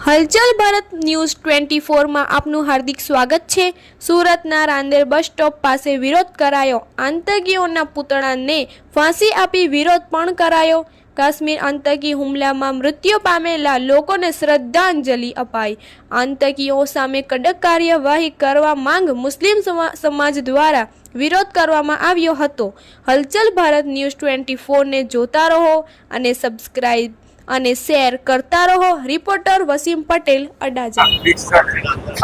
હલચલ ભારત ન્યૂઝ 24 માં આપનું હાર્દિક સ્વાગત છે। સુરતના રાંદેર બસ સ્ટોપ પાસે વિરોધ કરાયો। આતંકીઓના પુતળાને ફાંસી આપી વિરોધ પણ કરાયો। કાશ્મીર આતંકી હુમલામાં મૃત્યુ પામેલા લોકોને શ્રદ્ધાંજલિ અપાઈ। આતંકીઓ સામે કડક કાર્યવાહી કરવા માંગ મુસ્લિમ સમાજ દ્વારા વિરોધ કરવામાં આવ્યો હતો। હલચલ ભારત ન્યૂઝ 24 ને જોતા રહો અને સબસ્ક્રાઇબ અને શેર કરતા રહો। રિપોર્ટર વસીમ પટેલ અડાજણ।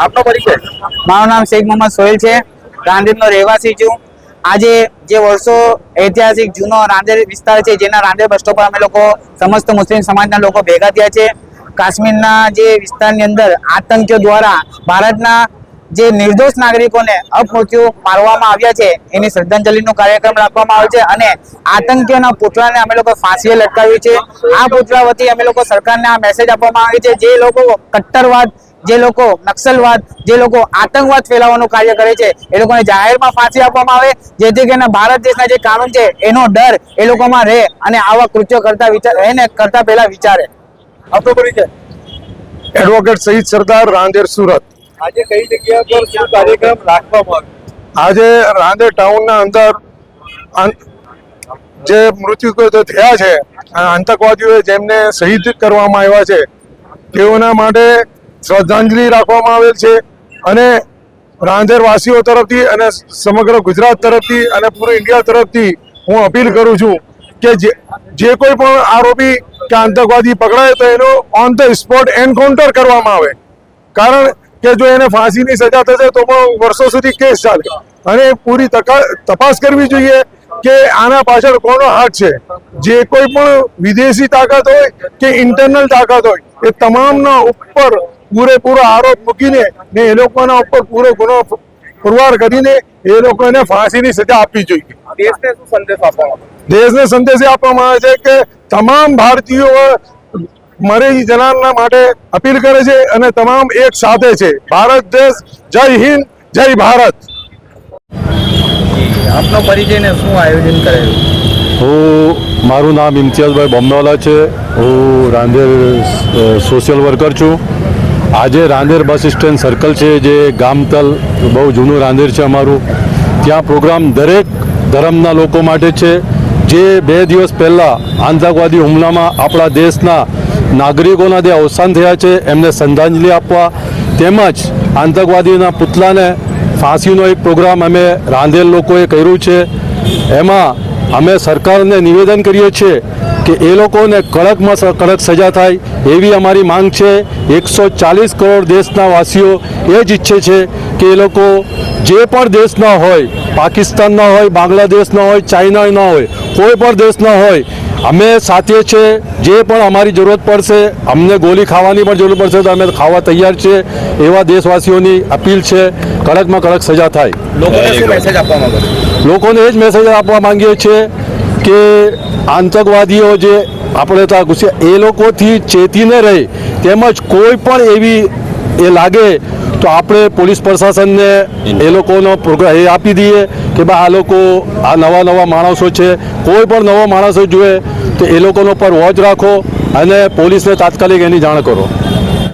આપનો પરિચય? મારું નામ શેખ મોહમ્મદ સોહેલ છે, રાંદેરનો રહેવાસી છું। આજે જે વર્ષો ઐતિહાસિક જૂનો રાંદેર વિસ્તાર છે, જેના રાંદેર બસ સ્ટોપ પર અમે લોકો સમસ્ત મુસ્લિમ સમાજના લોકો ભેગા થયા છે। કાશ્મીરના જે વિસ્તારની અંદર આતંકીઓ દ્વારા ભારતના જે નિર્દોષ નાગરિકોને અપમૃત્યુ મારવામાં આવ્યા છે, એની શ્રદ્ધાંજલિનો કાર્યક્રમ રાખવામાં આવ્યો છે અને આતંકીઓના પુતળાને અમે લોકો ફાંસીએ લટકાવ્યું છે। આ પુતળા વતી અમે લોકો સરકારને આ મેસેજ આપવામાં આવે છે, જે લોકો કટ્ટરવાદ, જે લોકો નક્સલવાદ, જે લોકો આતંકવાદ ફેલાવવાનું કાર્ય કરે છે, એ લોકોને જાહેરમાં ફાંસી આપવામાં આવે, જેથી કરીને ભારત દેશના જે કાનૂન છે એનો ડર એ લોકોમાં રહે અને આવા કૃત્યો કરતા પહેલા વિચારે। આપનો પરિચય? એડવોકેટ સઈદ સરદાર, રાંદેર, સુરત। આજે કઈ જગ્યા પર શું કાર્યક્રમ રાખવામાં આવ્યો? આજે રાંદેર ટાઉનના અંદર જે મૃત્યુ થયા છે, આતંકવાદીઓએ જેમને શહીદ કરવામાં આવ્યા છે, તેઓના માટે શ્રદ્ધાંજલિ રાખવામાં આવેલ છે અને રાંદેર વાસીઓ તરફથી અને સમગ્ર ગુજરાત તરફથી અને પૂરા ઇન્ડિયા તરફથી હું અપીલ કરું છું કે જે કોઈ પણ આરોપી કે આતંકવાદી પકડાય તો એનો ઓન ધ સ્પોટ એન્કાઉન્ટર કરવામાં આવે, કારણ કે જો એને ફાંસીની સજા થશે તો પણ વર્ષો સુધી કેસ ચાલે અને પૂરી તપાસ કરવી જોઈએ કે આના પાછળ કોનો હાથ છે। જે કોઈ પણ વિદેશી તાકાત હોય કે ઇન્ટરનલ તાકાત હોય, એ તમામના ઉપર પૂરેપૂરો આરોપ મૂકીને ને એ લોકોના ઉપર પૂરો ગુનો પુરવાર કરીને એ લોકોને ફાંસીની સજા આપવી જોઈએ। દેશને શું સંદેશ આપવામાં આવે? દેશને સંદેશ આપવામાં આવે છે કે તમામ ભારતીયો મરેલી જનારના માટે અપીલ કરે છે અને તમામ એક સાથે છે। ભારત દેશ, જય હિન્દ, જય ભારત। આપનો પરિચય ને શું આયોજન કરેલું? મારું નામ ઇમ્તિયાઝભાઈ બોમ્બેવાલા છે। હું રાંદેર સોશિયલ વર્કર છું। આજે રાંદેર બસ સ્ટેન્ડ સર્કલ છે, જે ગામતલ બહુ જૂનું રાંદેર છે અમારું, ત્યાં પ્રોગ્રામ દરેક ધર્મના લોકો માટે છે। જે 2 દિવસ પહેલાં આતંકવાદી હુમલામાં આપણા દેશના નાગરિકોના જે અવસાન થયા છે, એમને શ્રદ્ધાંજલિ આપવા તેમજ આતંકવાદીના પુતળાને ફાંસીનો એક પ્રોગ્રામ અમે રાંદેર લોકોએ કર્યું છે। એમાં અમે સરકારને નિવેદન કરીએ છીએ કે એ લોકોને કડકમાં કડક સજા થાય એવી અમારી માંગ છે। 140 કરોડ દેશના વાસીઓ એ જ ઈચ્છે છે કે એ લોકો જે પણ દેશના હોય, પાકિસ્તાનના હોય, બાંગ્લાદેશના હોય, ચાઇનાના હોય, કોઈ પણ દેશના હોય, અમે સાથે છે। જે પણ અમારી જરૂરત પડશે, અમને ગોળી ખાવાની પણ જરૂર પડશે તો અમે ખાવા તૈયાર છે, એવા દેશવાસીઓની અપીલ છે। કડકમાં કડક સજા થાય। લોકોને શું મેસેજ આપવા માંગો છો? લોકોને એ જ મેસેજ આપવા માંગીએ છીએ કે આતંકવાદીઓ જે આપણે ત્યાં ઘૂસ્યા, એ લોકોથી ચેતીને રહે, તેમજ કોઈ પણ એવી એ લાગે તો આપણે પોલીસ પ્રશાસનને એ લોકોનો પ્રોગ્રામ એ આપી દઈએ કે ભાઈ આ લોકો આ નવા માણસો છે, કોઈ પણ નવો માણસો જોઈએ તો એ લોકોનો પર વોચ રાખો અને પોલીસને તાત્કાલિક એની જાણ કરો।